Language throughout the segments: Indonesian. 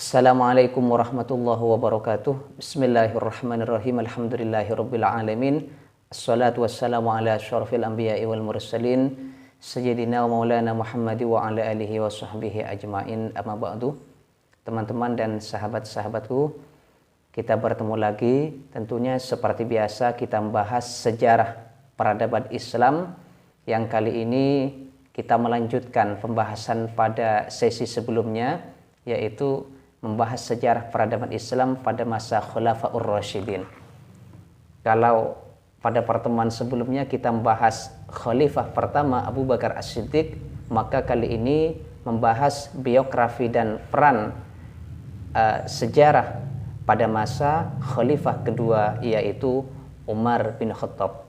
Assalamualaikum warahmatullahi wabarakatuh. Bismillahirrahmanirrahim. Alhamdulillahirabbil alamin. Assalatu wassalamu ala asyrafil anbiya'i wal mursalin sayyidina wa maulana Muhammad wa ala alihi wa sahbihi ajmain. Amma ba'du. Teman-teman dan sahabat-sahabatku, kita bertemu lagi. Tentunya seperti biasa kita membahas sejarah peradaban Islam. Yang kali ini kita melanjutkan pembahasan pada sesi sebelumnya, yaitu membahas sejarah peradaban Islam pada masa Khulafaur Rasyidin. Kalau pada pertemuan sebelumnya kita membahas Khalifah pertama Abu Bakar As-Siddiq, maka kali ini membahas biografi dan peran sejarah pada masa Khalifah kedua, yaitu Umar bin Khattab.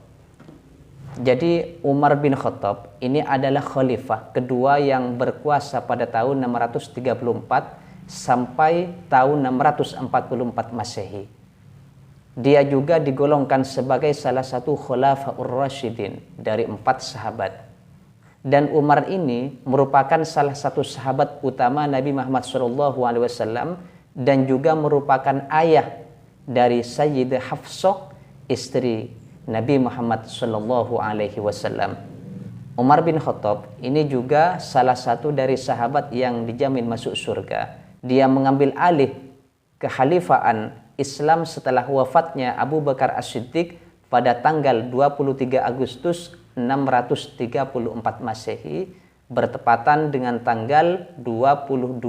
Jadi Umar bin Khattab ini adalah Khalifah kedua yang berkuasa pada tahun 634 sampai tahun 644 Masehi. Dia juga digolongkan sebagai salah satu Khulafaur Rasyidin dari 4 sahabat. Dan Umar ini merupakan salah satu sahabat utama Nabi Muhammad SAW dan juga merupakan ayah dari Sayyidah Hafsah, istri Nabi Muhammad SAW. Umar bin Khattab ini juga salah satu dari sahabat yang dijamin masuk surga. Dia mengambil alih kekhalifahan Islam setelah wafatnya Abu Bakar As-Siddiq pada tanggal 23 Agustus 634 Masehi, bertepatan dengan tanggal 22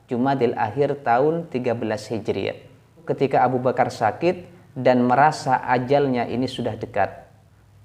Jumadil Akhir tahun 13 Hijriah. Ketika Abu Bakar sakit dan merasa ajalnya ini sudah dekat,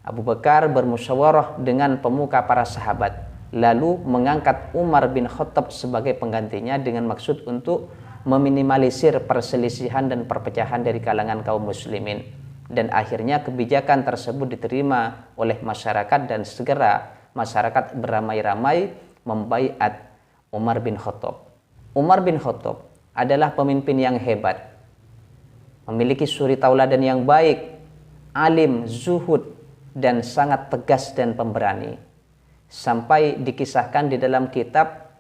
Abu Bakar bermusyawarah dengan pemuka para sahabat, lalu mengangkat Umar bin Khattab sebagai penggantinya dengan maksud untuk meminimalisir perselisihan dan perpecahan dari kalangan kaum muslimin. Dan akhirnya kebijakan tersebut diterima oleh masyarakat dan segera masyarakat beramai-ramai membaiat Umar bin Khattab. Umar bin Khattab adalah pemimpin yang hebat, memiliki suri tauladan yang baik, alim, zuhud, dan sangat tegas dan pemberani. Sampai dikisahkan di dalam kitab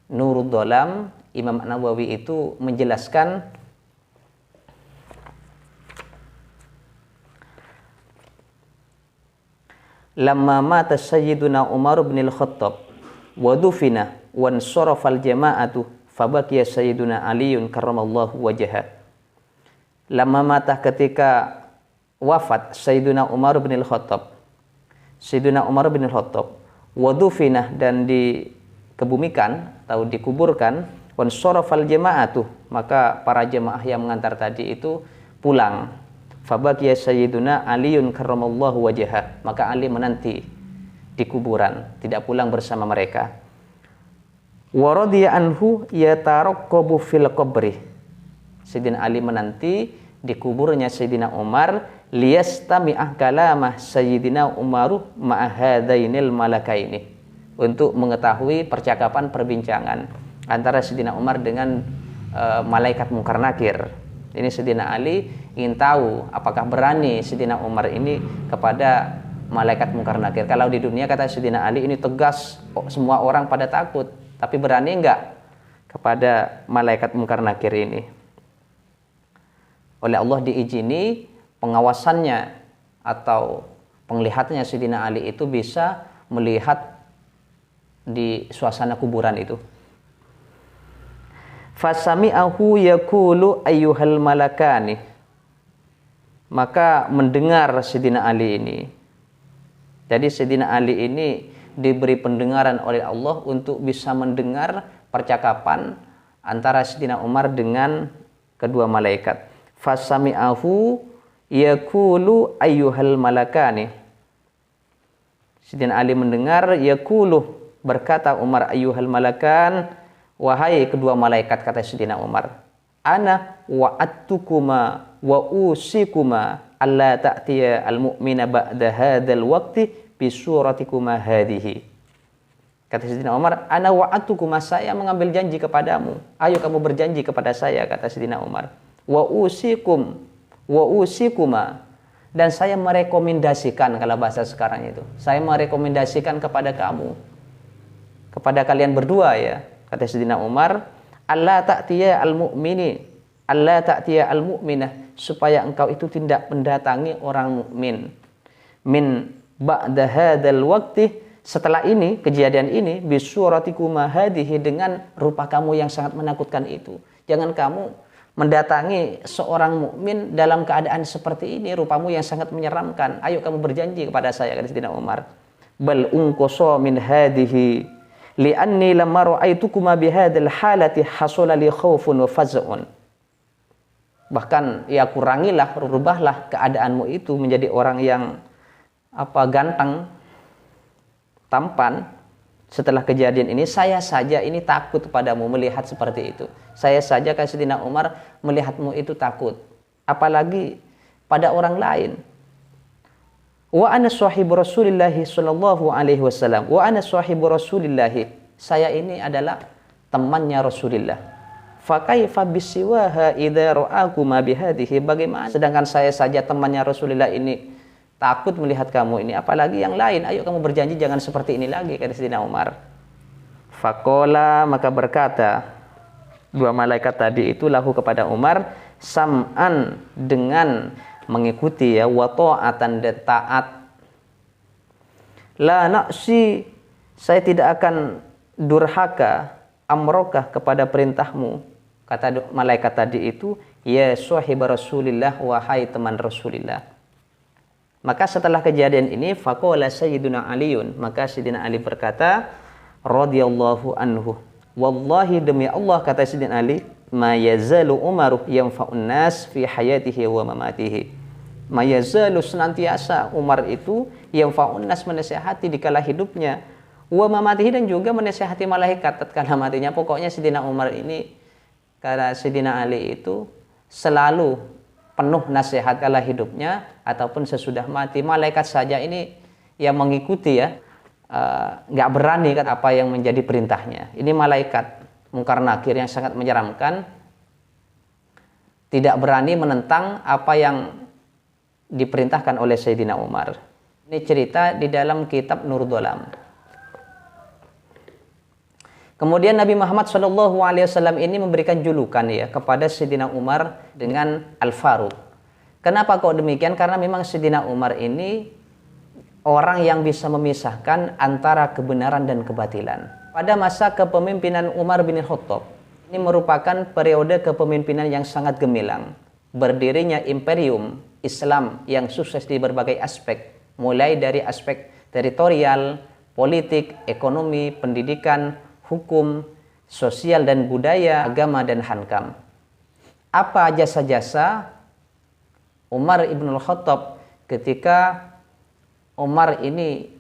Nurul Dhalam, Imam Nawawi itu menjelaskan lamma mata Sayyiduna Umar bin al-Khattab wa dufina wa ansarafa al-jama'atu fabaqiya Sayyiduna Aliun karramallahu wajhah. Lamma mata, ketika wafat Sayyiduna Umar bin al-Khattab, Sayyiduna Umar bin al-Khattab wadufinah, dan dikebumikan atau dikuburkan, wansorofal jama'atuh, maka para jemaah yang mengantar tadi itu pulang. Fabaqiya Sayyiduna Aliun karramallahu wajhah, maka Ali menanti di kuburan, tidak pulang bersama mereka. Wa radiya anhu yataraqqabu fil qabri, Sayyidina Ali menanti di kuburnya Sayyidina Umar, liyastami'ah kalamah Sayyidina Umaru ma'ahadainil malakaini, untuk mengetahui percakapan perbincangan antara Sayyidina Umar dengan malaikat Munkar Nakir. Ini Sayyidina Ali ingin tahu apakah berani Sayyidina Umar ini kepada malaikat Munkar Nakir. Kalau di dunia, kata Sayyidina Ali, ini tegas, semua orang pada takut, tapi berani enggak kepada malaikat Munkar Nakir ini? Oleh Allah diizini pengawasannya atau penglihatannya Sayyidina Ali itu bisa melihat di suasana kuburan itu. Fasami'ahu yaqulu ayyuhal malakani, maka mendengar Sayyidina Ali ini. Jadi Sayyidina Ali ini diberi pendengaran oleh Allah untuk bisa mendengar percakapan antara Sayyidina Umar dengan kedua malaikat. Fasami'ahu yaqulu ayyuhal malakani, Sayyidina Ali mendengar, yaqulu, berkata Umar, ayyuhal malakan, wahai kedua malaikat, kata Sayyidina Umar, ana wa'adtukuma wa usikuma alla ta'tiya al-mu'mina ba'da hadzal waqti bi suratikuma hadhihi. Kata Sayyidina Umar, ana wa'adtukuma, saya mengambil janji kepadamu, ayo kamu berjanji kepada saya, kata Sayyidina Umar. Wa usikum wa usikuma, dan saya merekomendasikan, kalau bahasa sekarang itu, saya merekomendasikan kepada kamu, kepada kalian berdua, ya, kata Sayyidina Umar, alla ta'tiya al-mu'mini, alla ta'tiya al-mu'minah, supaya engkau itu tidak mendatangi orang mukmin. Min ba'da hadzal waqti, setelah ini, kejadian ini, bisuratikuма hadhihi, dengan rupa kamu yang sangat menakutkan itu. Jangan kamu mendatangi seorang mukmin dalam keadaan seperti ini, rupamu yang sangat menyeramkan. Ayo kamu berjanji kepada saya, kata Sayyidina Umar. Bal unqasa min hadhihi li'anni lamma ra'aitukuma bihadzal halati hasala li khaufun wa faz'un. Bahkan ya kurangilah, rubahlah keadaanmu itu menjadi orang yang ganteng, tampan. Setelah kejadian ini, saya saja ini takut padamu melihat seperti itu. Saya saja, kata Sayyidina Umar, melihatmu itu takut. Apalagi pada orang lain. Wa ana sahibu Rasulillahi sallallahu alaihi wasallam. Wa ana sahibu Rasulillahi. Saya ini adalah temannya Rasulullah. Fa kaifa bisiwaha idza ra'akuma bihadhihi. Bagaimana sedangkan saya saja temannya Rasulullah ini takut melihat kamu ini, apalagi yang lain. Ayo kamu berjanji jangan seperti ini lagi, kata Sayyidina Umar. Faqala, maka berkata dua malaikat tadi itu lahu kepada Umar, sam'an, dengan mengikuti ya, wa ta'atan, dan taat. La na'si, saya tidak akan durhaka, amrokah, kepada perintahmu. Kata malaikat tadi itu, ya sahib Rasulillah, wahai teman Rasulillah. Maka setelah kejadian ini, faqala Sayyiduna Aliun, maka Sayyidina Ali berkata, radhiyallahu anhu, wallahi, demi Allah, kata Sayyidina Ali, ma yazalu Umaru yanfa'un nas fi hayatihi wa mamatihi. Ma yazalu, senantiasa Umar itu yanfa'un nas, menasihati di kala hidupnya, wa mamatihi, dan juga menasihati malaikat tatkala matinya. Pokoknya Sayyidina Umar ini, kata Sayyidina Ali itu, selalu penuh nasihat kala hidupnya ataupun sesudah mati. Malaikat saja ini yang mengikuti ya, nggak berani kan apa yang menjadi perintahnya. Ini malaikat Munkar Nakir yang sangat menyeramkan, tidak berani menentang apa yang diperintahkan oleh Sayyidina Umar. Ini cerita di dalam kitab Nur Dolam. Kemudian Nabi Muhammad SAW ini memberikan julukan ya kepada Sayyidina Umar dengan Al-Faruq. Kenapa kok demikian? Karena memang Sayyidina Umar ini orang yang bisa memisahkan antara kebenaran dan kebatilan. Pada masa kepemimpinan Umar bin Khattab, ini merupakan periode kepemimpinan yang sangat gemilang. Berdirinya imperium Islam yang sukses di berbagai aspek, mulai dari aspek teritorial, politik, ekonomi, pendidikan, hukum, sosial dan budaya, agama dan hankam. Apa jasa-jasa Umar ibn Khattab ketika Umar ini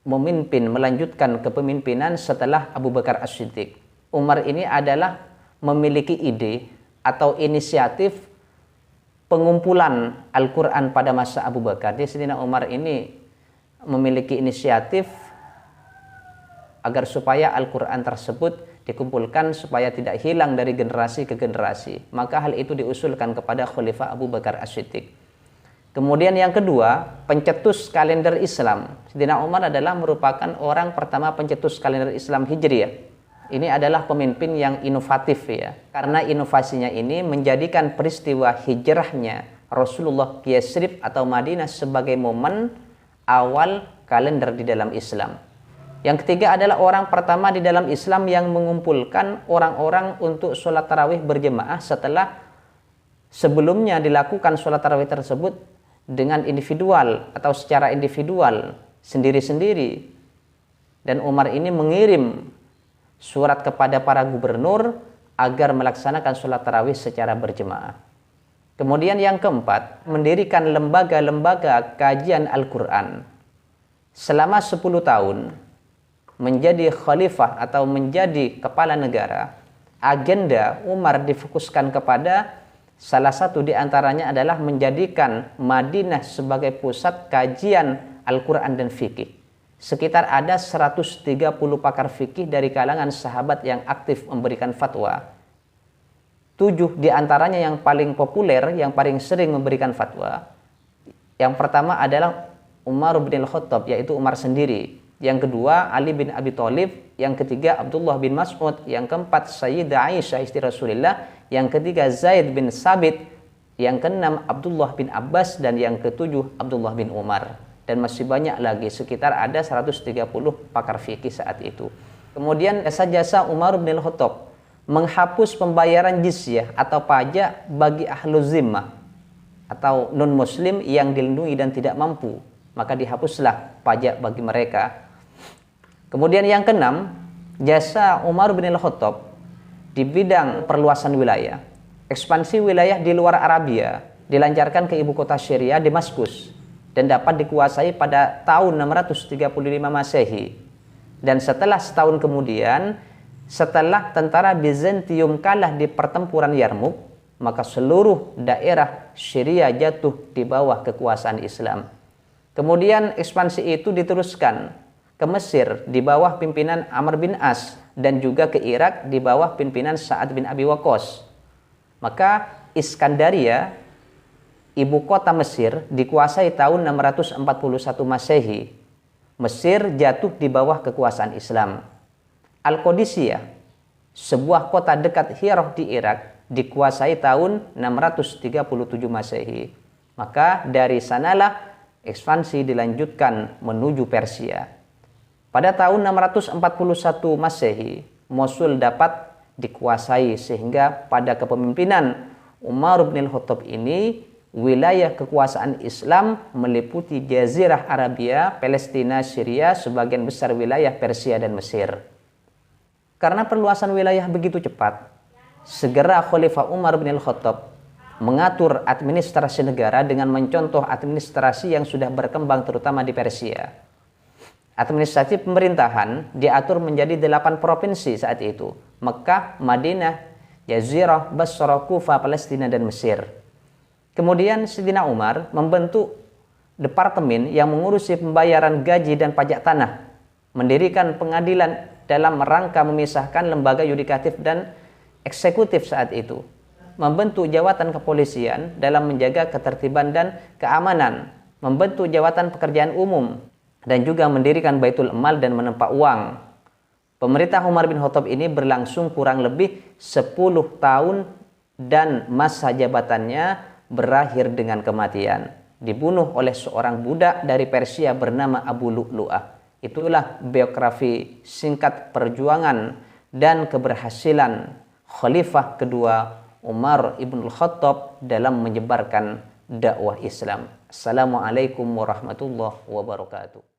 memimpin, melanjutkan kepemimpinan setelah Abu Bakar As-Siddiq? Umar ini adalah memiliki ide atau inisiatif pengumpulan Al-Quran pada masa Abu Bakar. Jadi Sayyidina Umar ini memiliki inisiatif agar supaya Al-Quran tersebut dikumpulkan supaya tidak hilang dari generasi ke generasi. Maka hal itu diusulkan kepada Khalifah Abu Bakar As-Siddiq. Kemudian yang kedua, pencetus kalender Islam. Sayyidina Umar adalah merupakan orang pertama pencetus kalender Islam Hijriyah. Ini adalah pemimpin yang inovatif ya. Karena inovasinya ini menjadikan peristiwa hijrahnya Rasulullah ke Yathrib atau Madinah sebagai momen awal kalender di dalam Islam. Yang ketiga adalah orang pertama di dalam Islam yang mengumpulkan orang-orang untuk sholat tarawih berjemaah setelah sebelumnya dilakukan sholat tarawih tersebut dengan individual atau secara individual sendiri-sendiri. Dan Umar ini mengirim surat kepada para gubernur agar melaksanakan sholat tarawih secara berjemaah. Kemudian yang keempat, mendirikan lembaga-lembaga kajian Al-Quran. Selama 10 tahun menjadi khalifah atau menjadi kepala negara, agenda Umar difokuskan kepada salah satu di antaranya adalah menjadikan Madinah sebagai pusat kajian Al-Quran dan fikih. Sekitar ada 130 pakar fikih dari kalangan sahabat yang aktif memberikan fatwa. 7 di antaranya yang paling populer, yang paling sering memberikan fatwa. Yang pertama adalah Umar bin Khattab, yaitu Umar sendiri. yang kedua Ali bin Abi Thalib, yang ketiga Abdullah bin Mas'ud, yang keempat Sayyidah Aisyah istri Rasulullah, yang ketiga Zaid bin Sabit, yang keenam Abdullah bin Abbas, dan yang ketujuh Abdullah bin Umar. Dan masih banyak lagi, sekitar ada 130 pakar fikih saat itu. Kemudian jasa-jasa Umar bin Al-Khattab menghapus pembayaran jizyah atau pajak bagi ahlu zimmah atau non-muslim yang dilindungi dan tidak mampu, maka dihapuslah pajak bagi mereka. Kemudian yang keenam, jasa Umar bin Al-Khattab di bidang perluasan wilayah. Ekspansi wilayah di luar Arabia dilancarkan ke ibu kota Syria, Damaskus, dan dapat dikuasai pada tahun 635 Masehi. Dan setelah setahun kemudian, setelah tentara Bizantium kalah di pertempuran Yarmuk, maka seluruh daerah Syria jatuh di bawah kekuasaan Islam. Kemudian ekspansi itu diteruskan ke Mesir di bawah pimpinan Amr bin As, dan juga ke Irak di bawah pimpinan Sa'ad bin Abi Waqqas. Maka Iskandaria, ibu kota Mesir, dikuasai tahun 641 Masehi. Mesir jatuh di bawah kekuasaan Islam. Al-Qadisiyah, sebuah kota dekat Hirah di Irak, dikuasai tahun 637 Masehi. Maka dari sanalah ekspansi dilanjutkan menuju Persia. Pada tahun 641 Masehi, Mosul dapat dikuasai, sehingga pada kepemimpinan Umar bin Al-Khattab ini wilayah kekuasaan Islam meliputi Jazirah Arabia, Palestina, Syria, sebagian besar wilayah Persia dan Mesir. Karena perluasan wilayah begitu cepat, segera Khalifah Umar bin Al-Khattab mengatur administrasi negara dengan mencontoh administrasi yang sudah berkembang terutama di Persia. Administrasi pemerintahan diatur menjadi 8 provinsi saat itu: Mekah, Madinah, Jazirah, Basra, Kufah, Palestina, dan Mesir. Kemudian Sayyidina Umar membentuk departemen yang mengurusi pembayaran gaji dan pajak tanah, mendirikan pengadilan dalam rangka memisahkan lembaga yudikatif dan eksekutif saat itu, membentuk jawatan kepolisian dalam menjaga ketertiban dan keamanan, membentuk jawatan pekerjaan umum, dan juga mendirikan Baitul Mal dan menempa uang. Pemerintah Umar bin Khattab ini berlangsung kurang lebih 10 tahun dan masa jabatannya berakhir dengan kematian. Dibunuh oleh seorang budak dari Persia bernama Abu Lu'lu'ah. Itulah biografi singkat perjuangan dan keberhasilan Khalifah kedua Umar ibn Khattab dalam menyebarkan dakwah Islam. Assalamualaikum warahmatullahi wabarakatuh.